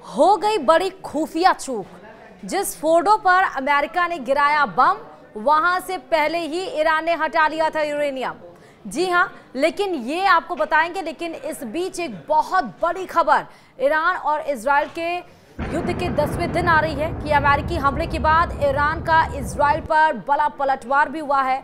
हो गई बड़ी खुफिया चूक। जिस फोर्डो पर अमेरिका ने गिराया बम, वहां से पहले ही ईरान ने हटा लिया था यूरेनियम। जी हां, लेकिन ये आपको बताएंगे। लेकिन इस बीच एक बहुत बड़ी खबर ईरान और इजराइल के युद्ध के 10वें दिन आ रही है कि अमेरिकी हमले के बाद ईरान का इजराइल पर बड़ा पलटवार भी हुआ है।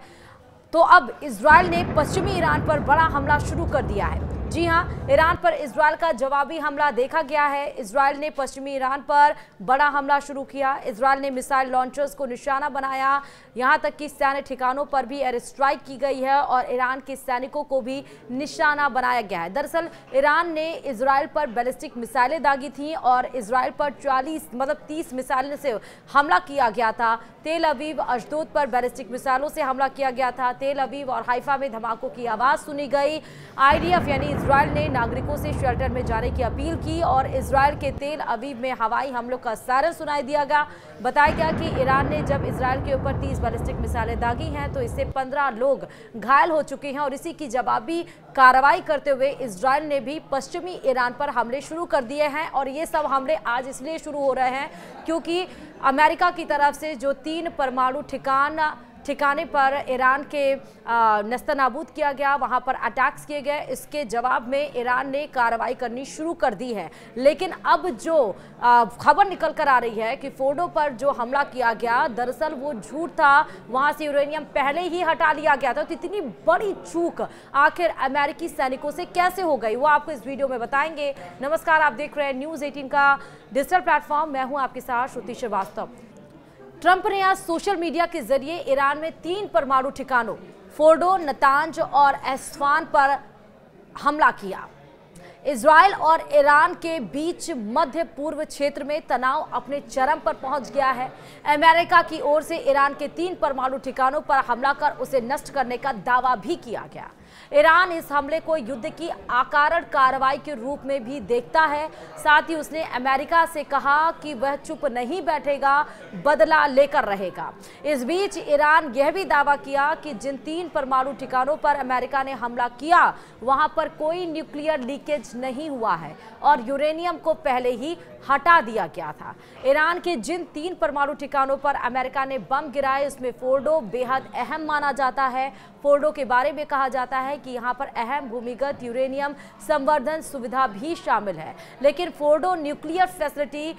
तो अब इजराइल ने पश्चिमी ईरान पर बड़ा हमला शुरू कर दिया है। जी हां, ईरान पर इजराइल का जवाबी हमला देखा गया है। इजराइल ने पश्चिमी ईरान पर बड़ा हमला शुरू किया। इजराइल ने मिसाइल लॉन्चर्स को निशाना बनाया, यहां तक कि सैन्य ठिकानों पर भी एयर स्ट्राइक की गई है और ईरान के सैनिकों को भी निशाना बनाया गया है। दरअसल ईरान ने इजराइल पर बैलिस्टिक मिसाइलें दागी थी और इजराइल पर 30 मिसाइलों से हमला किया गया था। तेल अवीव, अशदोद पर बैलिस्टिक मिसाइलों से हमला किया गया था। तेल अवीव और हाइफा में धमाकों की आवाज सुनी गई। आईडीएफ यानी इजराइल ने नागरिकों से शेल्टर में जाने की अपील की और इजराइल के तेल अवीव में हवाई हमलों का सायरन सुनाई दिया गया। बताया गया कि ईरान ने जब इजराइल के ऊपर 30 बैलिस्टिक मिसाइलें दागी हैं तो इससे 15 लोग घायल हो चुके हैं और इसी की जवाबी कार्रवाई करते हुए इजराइल ने भी पश्चिमी ईरान पर हमले शुरू कर दिए हैं। और ये सब हमले आज इसलिए शुरू हो रहे हैं क्योंकि अमेरिका की तरफ से जो 3 परमाणु ठिकाने पर ईरान के नस्तनाबूद किया गया, वहां पर अटैक्स किए गए। इसके जवाब में ईरान ने कार्रवाई करनी शुरू कर दी है। लेकिन अब जो खबर निकल कर आ रही है कि फोर्डो पर जो हमला किया गया, दरअसल वो झूठ था। वहां से यूरेनियम पहले ही हटा लिया गया था। तो इतनी बड़ी चूक आखिर अमेरिकी सैनिकों से कैसे हो गई, वो आपको इस वीडियो में बताएंगे। नमस्कार, आप देख रहे हैं न्यूज़ 18 का डिजिटल प्लेटफॉर्म। मैं हूं आपके साथ श्रुति श्रीवास्तव। ट्रंप ने आज सोशल मीडिया के जरिए ईरान में 3 परमाणु ठिकानों फोर्डो, नतांज और एस्फान पर हमला किया। इजराइल और ईरान के बीच मध्य पूर्व क्षेत्र में तनाव अपने चरम पर पहुंच गया है। अमेरिका की ओर से ईरान के 3 परमाणु ठिकानों पर हमला कर उसे नष्ट करने का दावा भी किया गया। ईरान इस हमले को युद्ध की अकारण कार्रवाई के रूप में भी देखता है। साथ ही उसने अमेरिका से कहा कि वह चुप नहीं बैठेगा, बदला लेकर रहेगा। इस बीच ईरान यह भी दावा किया कि जिन 3 परमाणु ठिकानों पर अमेरिका ने हमला किया, वहां पर कोई न्यूक्लियर लीकेज नहीं हुआ है और यूरेनियम को पहले ही हटा दिया गया था। ईरान के जिन 3 परमाणु ठिकानों पर अमेरिका ने बम गिराए, उसमें फोर्डो बेहद अहम माना जाता है। फोर्डो के बारे में कहा जाता है कि यहाँ पर अहम भूमिगत यूरेनियम संवर्धन सुविधा भी शामिल है। लेकिन Fordow nuclear facility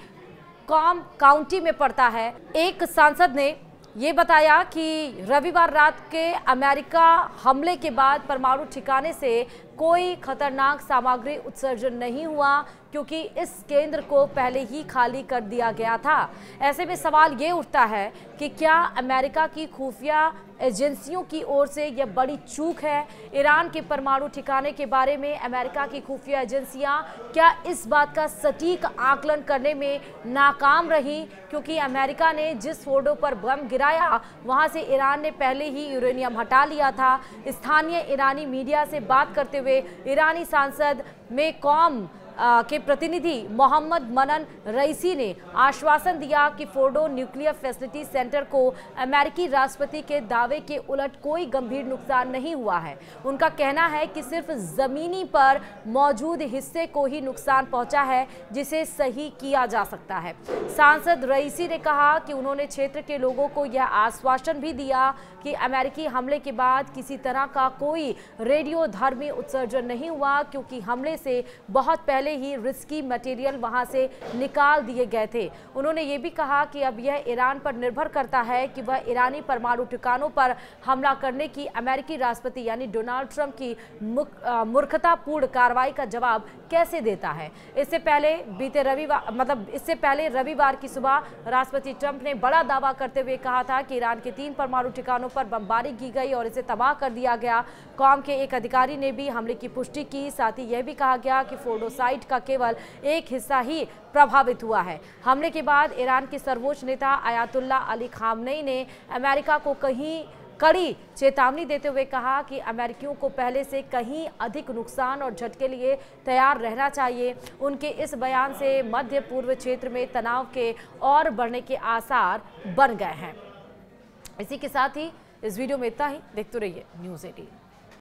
com county में पड़ता है। एक सांसद ने ये बताया कि रविवार रात के अमेरिका हमले के बाद परमाणु ठिकाने से कोई खतरनाक सामग्री उत्सर्जन नहीं हुआ क्योंकि इस केंद्र को पहले ही खाली कर दिया गया था। ऐसे में सवाल ये उठता है कि क्या अमेरिका की खुफिया एजेंसियों की ओर से यह बड़ी चूक है? ईरान के परमाणु ठिकाने के बारे में अमेरिका की खुफिया एजेंसियां क्या इस बात का सटीक आकलन करने में नाकाम रही? क्योंकि अमेरिका ने जिस फोर्डो पर बम गिराया, वहां से ईरान ने पहले ही यूरेनियम हटा लिया था। स्थानीय ईरानी मीडिया से बात करते हुए ईरानी सांसद मेकॉम के प्रतिनिधि मोहम्मद मनन रईसी ने आश्वासन दिया कि फोर्डो न्यूक्लियर फैसिलिटी सेंटर को अमेरिकी राष्ट्रपति के दावे के उलट कोई गंभीर नुकसान नहीं हुआ है। उनका कहना है कि सिर्फ जमीनी पर मौजूद हिस्से को ही नुकसान पहुंचा है, जिसे सही किया जा सकता है। सांसद रईसी ने कहा कि उन्होंने क्षेत्र के लोगों को यह आश्वासन भी दिया कि अमेरिकी हमले के बाद किसी तरह का कोई रेडियोधर्मी उत्सर्जन नहीं हुआ क्योंकि हमले से बहुत पहले ही रिस्की मटेरियल वहां से निकाल दिए गए थे। उन्होंने ये भी कहा कि अब यह ईरान पर निर्भर करता है कि वह ईरानी परमाणु ठिकानों पर हमला करने की अमेरिकी राष्ट्रपति यानी डोनाल्ड ट्रंप की मूर्खतापूर्ण कार्रवाई का जवाब कैसे देता है। इससे पहले रविवार की सुबह राष्ट्रपति ट्रंप ने बड़ा दावा करते हुए कहा था कि ईरान के 3 परमाणु ठिकानों पर बमबारी की गई और इसे तबाह कर दिया गया। कॉम के एक अधिकारी ने भी हमले की पुष्टि की। साथ ही यह भी कहा गया कि फोर्डो साइट का केवल एक हिस्सा ही प्रभावित हुआ है। हमले के बाद ईरान के सर्वोच्च नेता आयतुल्ला अली खामनेई ने अमेरिका को कड़ी चेतावनी देते हुए कहा कि अमेरिकियों को पहले से कहीं अधिक नुकसान और झटके लिए तैयार रहना चाहिए। उनके इस बयान से मध्य पूर्व क्षेत्र में तनाव के और बढ़ने के आसार बन गए हैं। इसी के साथ ही इस वीडियो में इतना ही। देखते रहिए न्यूज़ 18।